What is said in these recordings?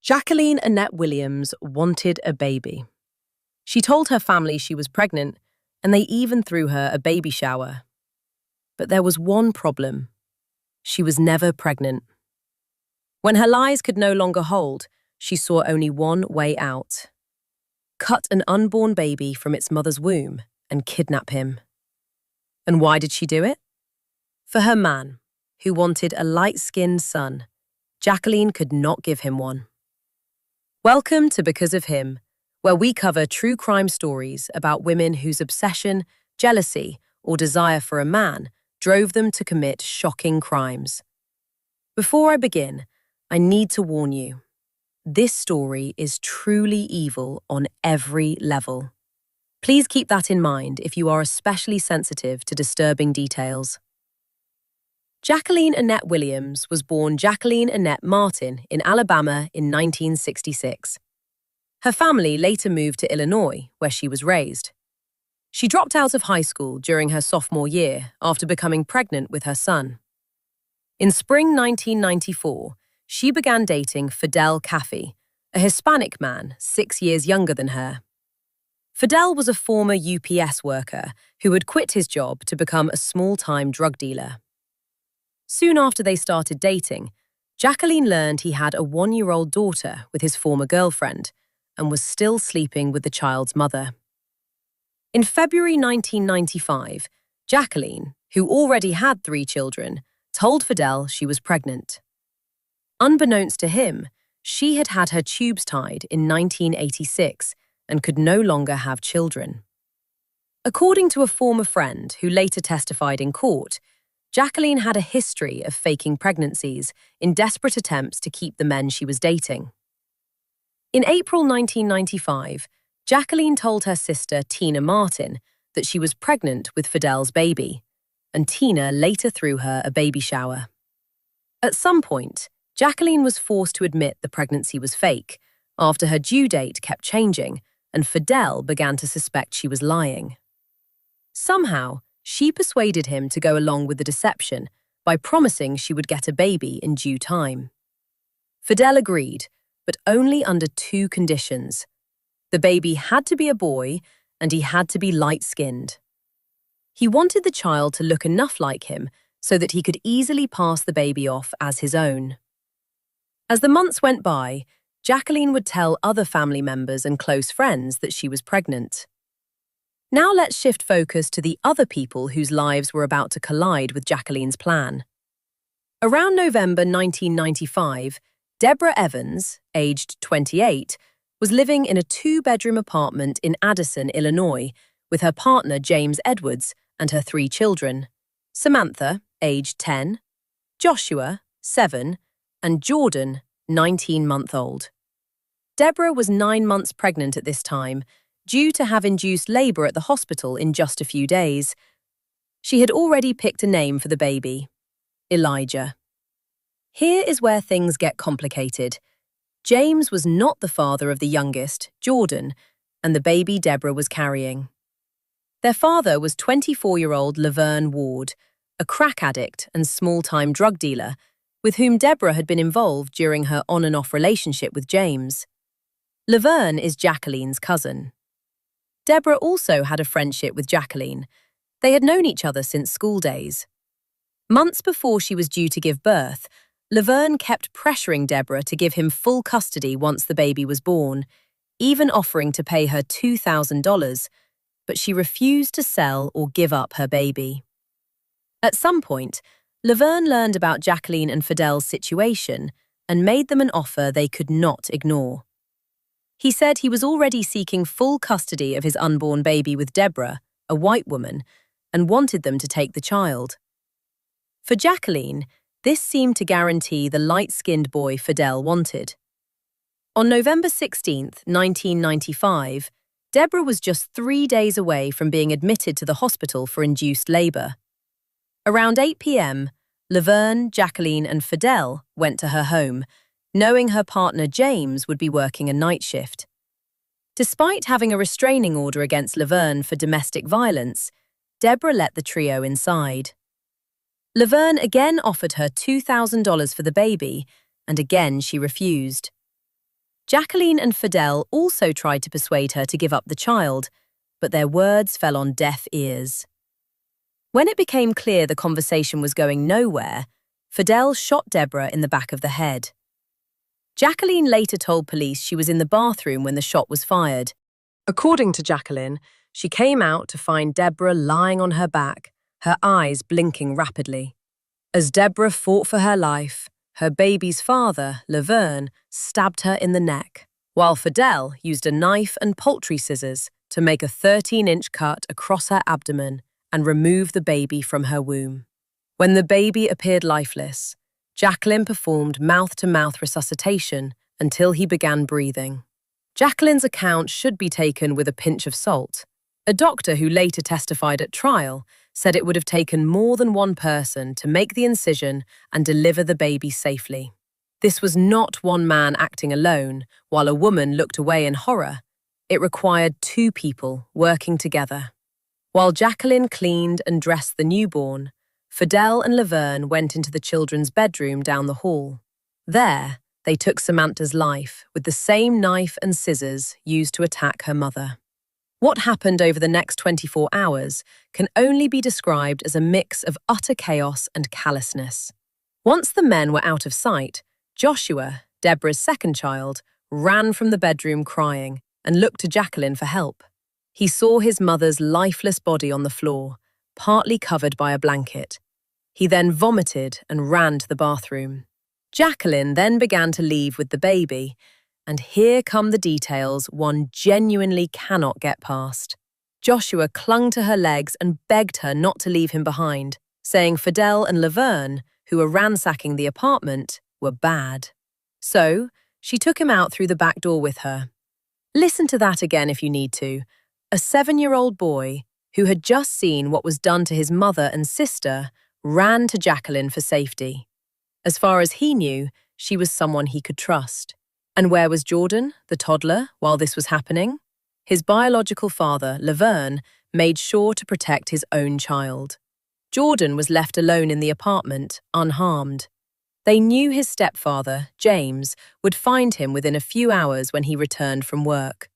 Jacqueline Annette Williams wanted a baby. She told her family she was pregnant, and they even threw her a baby shower. But there was one problem. She was never pregnant. When her lies could no longer hold, she saw only one way out. Cut an unborn baby from its mother's womb and kidnap him. And why did she do it? For her man, who wanted a light-skinned son. Jacqueline could not give him one. Welcome to Because of Him, where we cover true crime stories about women whose obsession, jealousy, or desire for a man drove them to commit shocking crimes. Before I begin, I need to warn you. This story is truly evil on every level. Please keep that in mind if you are especially sensitive to disturbing details. Jacqueline Annette Williams was born Jacqueline Annette Martin in Alabama in 1966. Her family later moved to Illinois, where she was raised. She dropped out of high school during her sophomore year after becoming pregnant with her son. In spring 1994, she began dating Fidel Caffey, a Hispanic man 6 years younger than her. Fidel was a former UPS worker who had quit his job to become a small-time drug dealer. Soon after they started dating, Jacqueline learned he had a 1-year-old daughter with his former girlfriend and was still sleeping with the child's mother. In February 1995, Jacqueline, who already had 3 children, told Fidel she was pregnant. Unbeknownst to him, she had had her tubes tied in 1986 and could no longer have children. According to a former friend who later testified in court, Jacqueline had a history of faking pregnancies in desperate attempts to keep the men she was dating. In April 1995, Jacqueline told her sister Tina Martin that she was pregnant with Fidel's baby, and Tina later threw her a baby shower. At some point, Jacqueline was forced to admit the pregnancy was fake after her due date kept changing and Fidel began to suspect she was lying. Somehow, she persuaded him to go along with the deception by promising she would get a baby in due time. Fidel agreed, but only under 2 conditions. The baby had to be a boy, and he had to be light-skinned. He wanted the child to look enough like him so that he could easily pass the baby off as his own. As the months went by, Jacqueline would tell other family members and close friends that she was pregnant. Now let's shift focus to the other people whose lives were about to collide with Jacqueline's plan. Around November 1995, Debra Evans, aged 28, was living in a 2-bedroom apartment in Addison, Illinois, with her partner James Edwards and her 3 children, Samantha, aged 10, Joshua, 7, and Jordan, 19-month-old. Debra was 9 months pregnant at this time, due to have induced labor at the hospital in just a few days. She had already picked a name for the baby, Elijah. Here is where things get complicated. James was not the father of the youngest, Jordan, and the baby Debra was carrying. Their father was 24-year-old Laverne Ward, a crack addict and small-time drug dealer, with whom Debra had been involved during her on-and-off relationship with James. Laverne is Jacqueline's cousin. Debra also had a friendship with Jacqueline. They had known each other since school days. Months before she was due to give birth, Laverne kept pressuring Debra to give him full custody once the baby was born, even offering to pay her $2,000, but she refused to sell or give up her baby. At some point, Laverne learned about Jacqueline and Fidel's situation and made them an offer they could not ignore. He said he was already seeking full custody of his unborn baby with Debra, a white woman, and wanted them to take the child. For Jacqueline, this seemed to guarantee the light-skinned boy Fidel wanted. On November 16, 1995, Debra was just 3 days away from being admitted to the hospital for induced labor. Around 8 p.m., Laverne, Jacqueline, and Fidel went to her home, knowing her partner James would be working a night shift. Despite having a restraining order against Laverne for domestic violence, Debra let the trio inside. Laverne again offered her $2,000 for the baby, and again she refused. Jacqueline and Fidel also tried to persuade her to give up the child, but their words fell on deaf ears. When it became clear the conversation was going nowhere, Fidel shot Debra in the back of the head. Jacqueline later told police she was in the bathroom when the shot was fired. According to Jacqueline, she came out to find Debra lying on her back, her eyes blinking rapidly. As Debra fought for her life, her baby's father, Laverne, stabbed her in the neck, while Fidel used a knife and poultry scissors to make a 13-inch cut across her abdomen and remove the baby from her womb. When the baby appeared lifeless, Jacqueline performed mouth-to-mouth resuscitation until he began breathing. Jacqueline's account should be taken with a pinch of salt. A doctor who later testified at trial said it would have taken more than one person to make the incision and deliver the baby safely. This was not one man acting alone while a woman looked away in horror. It required two people working together. While Jacqueline cleaned and dressed the newborn, Fidel and Laverne went into the children's bedroom down the hall. There, they took Samantha's life with the same knife and scissors used to attack her mother. What happened over the next 24 hours can only be described as a mix of utter chaos and callousness. Once the men were out of sight, Joshua, Debra's second child, ran from the bedroom crying and looked to Jacqueline for help. He saw his mother's lifeless body on the floor, partly covered by a blanket. He then vomited and ran to the bathroom. Jacqueline then began to leave with the baby, and here come the details one genuinely cannot get past. Joshua clung to her legs and begged her not to leave him behind, saying Fidel and Laverne, who were ransacking the apartment, were bad. So, she took him out through the back door with her. Listen to that again if you need to. A 7-year-old boy, who had just seen what was done to his mother and sister, ran to Jacqueline for safety. As far as he knew, she was someone he could trust. And where was Jordan, the toddler, while this was happening? His biological father, Laverne, made sure to protect his own child. Jordan was left alone in the apartment, unharmed. They knew his stepfather, James, would find him within a few hours when he returned from work.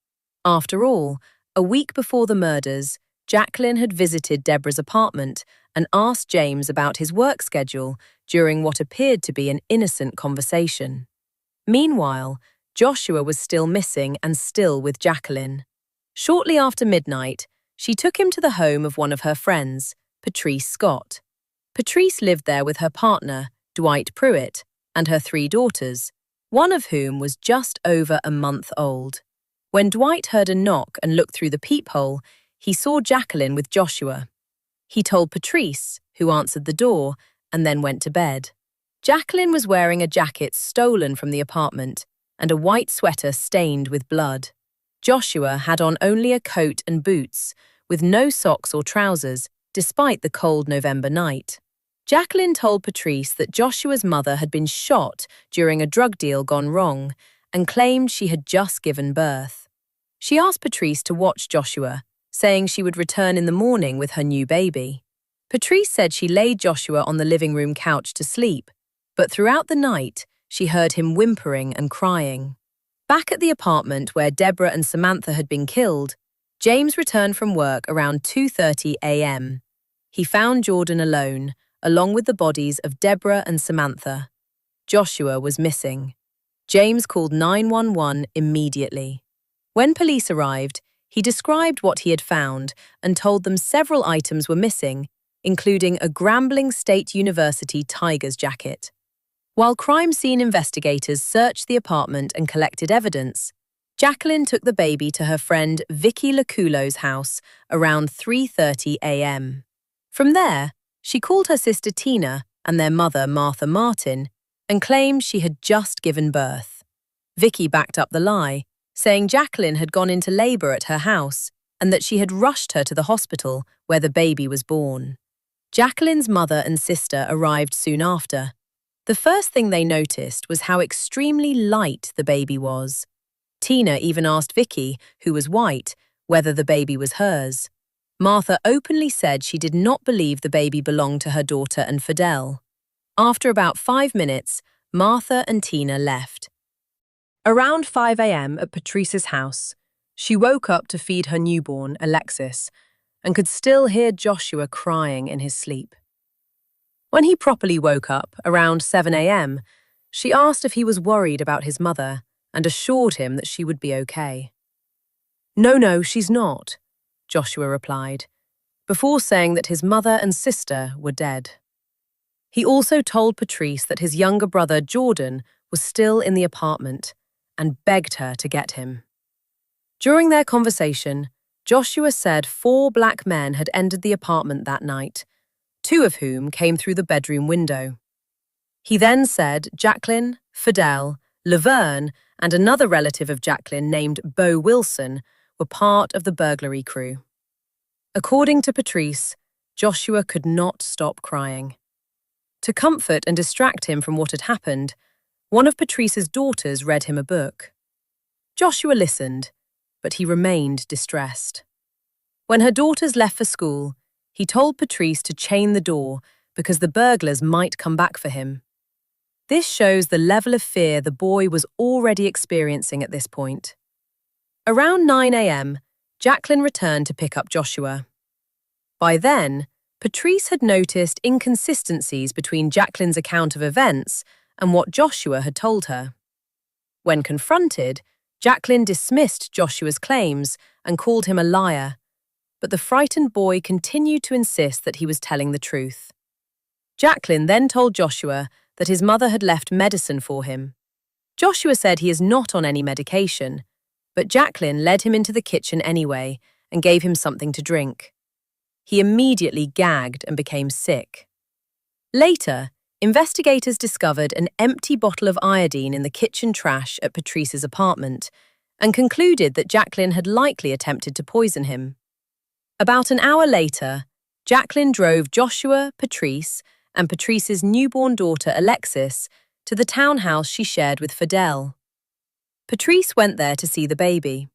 After all, a week before the murders, Jacqueline had visited Debra's apartment and asked James about his work schedule during what appeared to be an innocent conversation. Meanwhile, Joshua was still missing and still with Jacqueline. Shortly after midnight, she took him to the home of one of her friends, Patrice Scott. Patrice lived there with her partner, Dwight Pruitt, and her 3 daughters, one of whom was just over a month old. When Dwight heard a knock and looked through the peephole, he saw Jacqueline with Joshua. He told Patrice, who answered the door, and then went to bed. Jacqueline was wearing a jacket stolen from the apartment and a white sweater stained with blood. Joshua had on only a coat and boots, with no socks or trousers, despite the cold November night. Jacqueline told Patrice that Joshua's mother had been shot during a drug deal gone wrong and claimed she had just given birth. She asked Patrice to watch Joshua, saying she would return in the morning with her new baby. Patrice said she laid Joshua on the living room couch to sleep, but throughout the night, she heard him whimpering and crying. Back at the apartment where Debra and Samantha had been killed, James returned from work around 2:30 a.m. He found Jordan alone, along with the bodies of Debra and Samantha. Joshua was missing. James called 911 immediately. When police arrived, he described what he had found and told them several items were missing, including a Grambling State University Tigers jacket. While crime scene investigators searched the apartment and collected evidence, Jacqueline took the baby to her friend Vicky Laculo's house around 3:30 a.m. From there, she called her sister Tina and their mother Martha Martin and claimed she had just given birth. Vicky backed up the lie, saying Jacqueline had gone into labor at her house and that she had rushed her to the hospital where the baby was born. Jacqueline's mother and sister arrived soon after. The first thing they noticed was how extremely light the baby was. Tina even asked Vicky, who was white, whether the baby was hers. Martha openly said she did not believe the baby belonged to her daughter and Fidel. After about 5 minutes, Martha and Tina left. Around 5 a.m. at Patrice's house, she woke up to feed her newborn, Alexis, and could still hear Joshua crying in his sleep. When he properly woke up, around 7 a.m., she asked if he was worried about his mother and assured him that she would be okay. No, she's not, Joshua replied, before saying that his mother and sister were dead. He also told Patrice that his younger brother, Jordan, was still in the apartment and begged her to get him. During their conversation, Joshua said 4 black men had entered the apartment that night, 2 of whom came through the bedroom window. He then said Jacqueline, Fidel, Laverne, and another relative of Jacqueline named Bo Wilson were part of the burglary crew. According to Patrice, Joshua could not stop crying. To comfort and distract him from what had happened, one of Patrice's daughters read him a book. Joshua listened, but he remained distressed. When her daughters left for school, he told Patrice to chain the door because the burglars might come back for him. This shows the level of fear the boy was already experiencing at this point. Around 9 a.m., Jacqueline returned to pick up Joshua. By then, Patrice had noticed inconsistencies between Jacqueline's account of events and what Joshua had told her. When confronted, Jacqueline dismissed Joshua's claims and called him a liar, but the frightened boy continued to insist that he was telling the truth. Jacqueline then told Joshua that his mother had left medicine for him. Joshua said he is not on any medication, but Jacqueline led him into the kitchen anyway and gave him something to drink. He immediately gagged and became sick. Later, investigators discovered an empty bottle of iodine in the kitchen trash at Patrice's apartment and concluded that Jacqueline had likely attempted to poison him. About an hour later, Jacqueline drove Joshua, Patrice, and Patrice's newborn daughter Alexis to the townhouse she shared with Fidel. Patrice went there to see the baby.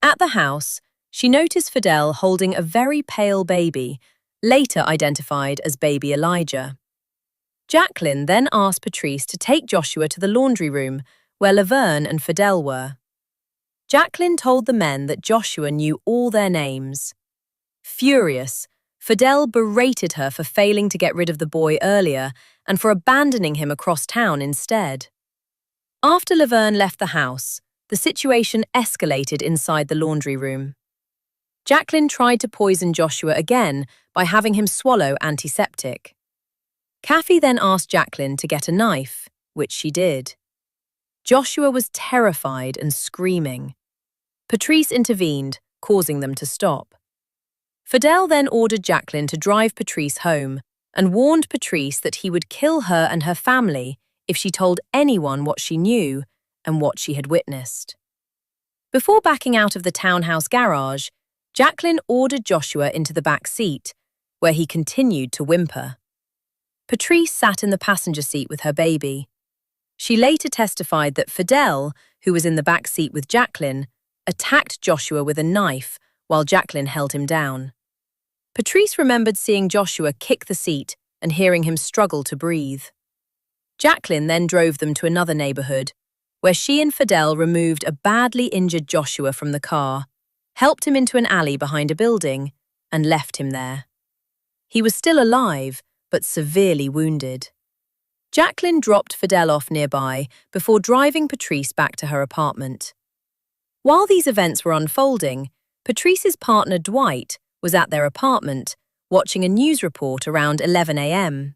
At the house, she noticed Fidel holding a very pale baby, later identified as baby Elijah. Jacqueline then asked Patrice to take Joshua to the laundry room, where Laverne and Fidel were. Jacqueline told the men that Joshua knew all their names. Furious, Fidel berated her for failing to get rid of the boy earlier and for abandoning him across town instead. After Laverne left the house, the situation escalated inside the laundry room. Jacqueline tried to poison Joshua again by having him swallow antiseptic. Caffey then asked Jacqueline to get a knife, which she did. Joshua was terrified and screaming. Patrice intervened, causing them to stop. Fidel then ordered Jacqueline to drive Patrice home and warned Patrice that he would kill her and her family if she told anyone what she knew and what she had witnessed. Before backing out of the townhouse garage, Jacqueline ordered Joshua into the back seat, where he continued to whimper. Patrice sat in the passenger seat with her baby. She later testified that Fidel, who was in the back seat with Jacqueline, attacked Joshua with a knife while Jacqueline held him down. Patrice remembered seeing Joshua kick the seat and hearing him struggle to breathe. Jacqueline then drove them to another neighborhood, where she and Fidel removed a badly injured Joshua from the car, helped him into an alley behind a building, and left him there. He was still alive, but severely wounded. Jacqueline dropped Fidel off nearby before driving Patrice back to her apartment. While these events were unfolding, Patrice's partner Dwight was at their apartment, watching a news report around 11 a.m.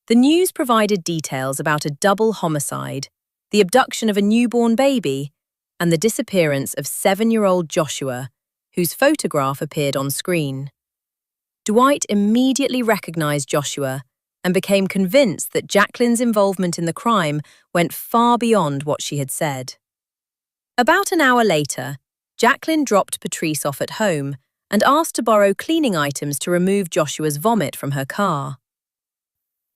The news provided details about a double homicide, the abduction of a newborn baby, and the disappearance of 7-year-old Joshua, whose photograph appeared on screen. Dwight immediately recognized Joshua and became convinced that Jacqueline's involvement in the crime went far beyond what she had said. About an hour later, Jacqueline dropped Patrice off at home and asked to borrow cleaning items to remove Joshua's vomit from her car.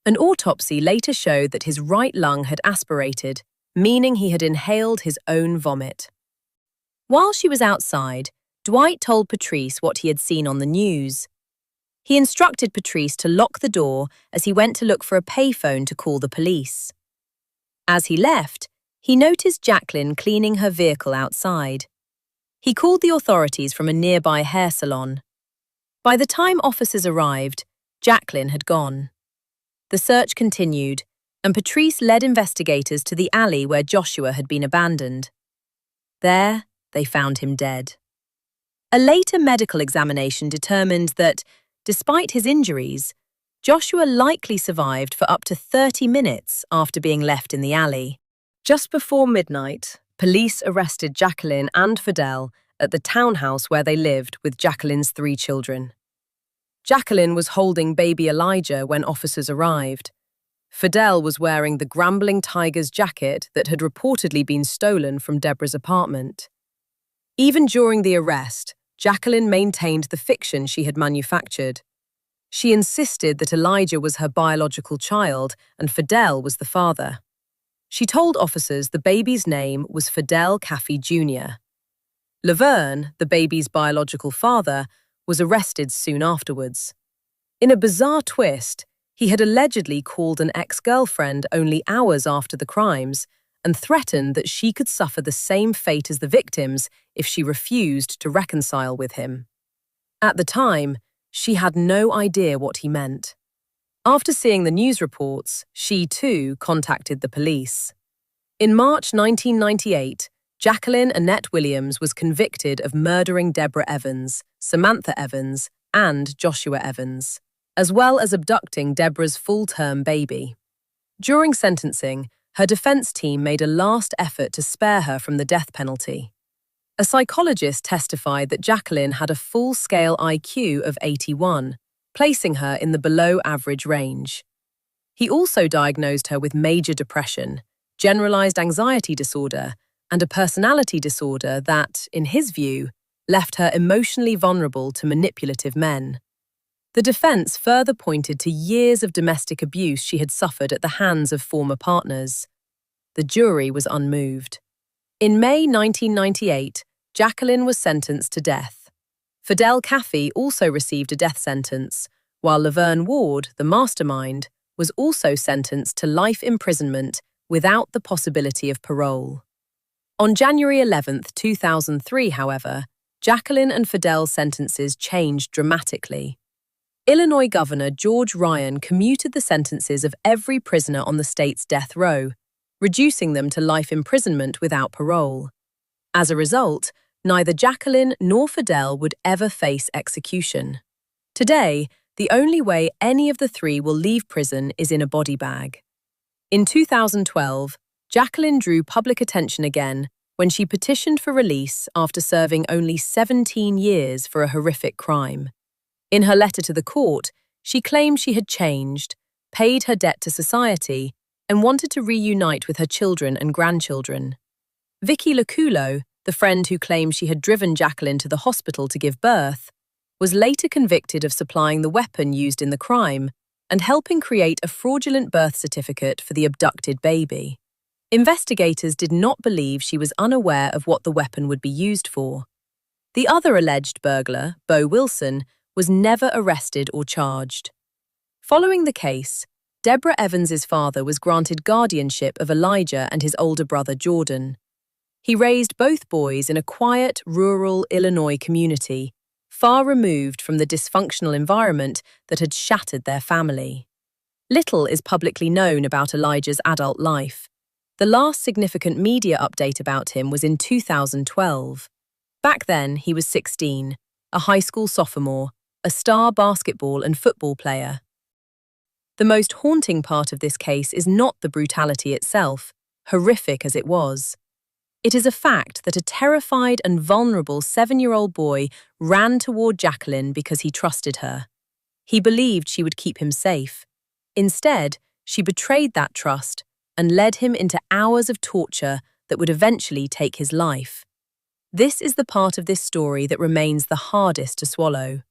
An autopsy later showed that his right lung had aspirated, meaning he had inhaled his own vomit. While she was outside, Dwight told Patrice what he had seen on the news. He instructed Patrice to lock the door as he went to look for a payphone to call the police. As he left, he noticed Jacqueline cleaning her vehicle outside. He called the authorities from a nearby hair salon. By the time officers arrived, Jacqueline had gone. The search continued, and Patrice led investigators to the alley where Joshua had been abandoned. There, they found him dead. A later medical examination determined that, despite his injuries, Joshua likely survived for up to 30 minutes after being left in the alley. Just before midnight, police arrested Jacqueline and Fidel at the townhouse where they lived with Jacqueline's 3 children. Jacqueline was holding baby Elijah when officers arrived. Fidel was wearing the Grambling Tigers jacket that had reportedly been stolen from Debra's apartment. Even during the arrest, Jacqueline maintained the fiction she had manufactured. She insisted that Elijah was her biological child and Fidel was the father. She told officers the baby's name was Fidel Caffey Jr. Laverne, the baby's biological father, was arrested soon afterwards. In a bizarre twist, he had allegedly called an ex-girlfriend only hours after the crimes and threatened that she could suffer the same fate as the victims if she refused to reconcile with him. At the time, she had no idea what he meant. After seeing the news reports, she too contacted the police. In March 1998, Jacqueline Annette Williams was convicted of murdering Debra Evans, Samantha Evans, and Joshua Evans, as well as abducting Debra's full-term baby. During sentencing, her defense team made a last effort to spare her from the death penalty. A psychologist testified that Jacqueline had a full-scale IQ of 81, placing her in the below-average range. He also diagnosed her with major depression, generalized anxiety disorder, and a personality disorder that, in his view, left her emotionally vulnerable to manipulative men. The defense further pointed to years of domestic abuse she had suffered at the hands of former partners. The jury was unmoved. In May 1998, Jacqueline was sentenced to death. Fidel Caffey also received a death sentence, while Laverne Ward, the mastermind, was also sentenced to life imprisonment without the possibility of parole. On January 11, 2003, however, Jacqueline and Fidel's sentences changed dramatically. Illinois Governor George Ryan commuted the sentences of every prisoner on the state's death row, reducing them to life imprisonment without parole. As a result, neither Jacqueline nor Fidel would ever face execution. Today, the only way any of the 3 will leave prison is in a body bag. In 2012, Jacqueline drew public attention again when she petitioned for release after serving only 17 years for a horrific crime. In her letter to the court, she claimed she had changed, paid her debt to society, and wanted to reunite with her children and grandchildren. Vicky Laculo, the friend who claimed she had driven Jacqueline to the hospital to give birth, was later convicted of supplying the weapon used in the crime and helping create a fraudulent birth certificate for the abducted baby. Investigators did not believe she was unaware of what the weapon would be used for. The other alleged burglar, Bo Wilson, was never arrested or charged. Following the case, Debra Evans's father was granted guardianship of Elijah and his older brother Jordan. He raised both boys in a quiet, rural Illinois community, far removed from the dysfunctional environment that had shattered their family. Little is publicly known about Elijah's adult life. The last significant media update about him was in 2012. Back then, he was 16, a high school sophomore, a star basketball and football player. The most haunting part of this case is not the brutality itself, horrific as it was. It is a fact that a terrified and vulnerable 7-year-old boy ran toward Jacqueline because he trusted her. He believed she would keep him safe. Instead, she betrayed that trust and led him into hours of torture that would eventually take his life. This is the part of this story that remains the hardest to swallow.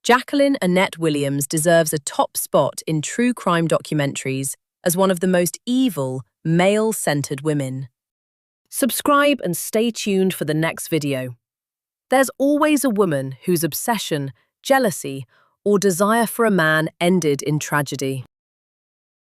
Jacqueline Annette Williams deserves a top spot in true crime documentaries as one of the most evil, male-centered women. Subscribe and stay tuned for the next video. There's always a woman whose obsession, jealousy, or desire for a man ended in tragedy.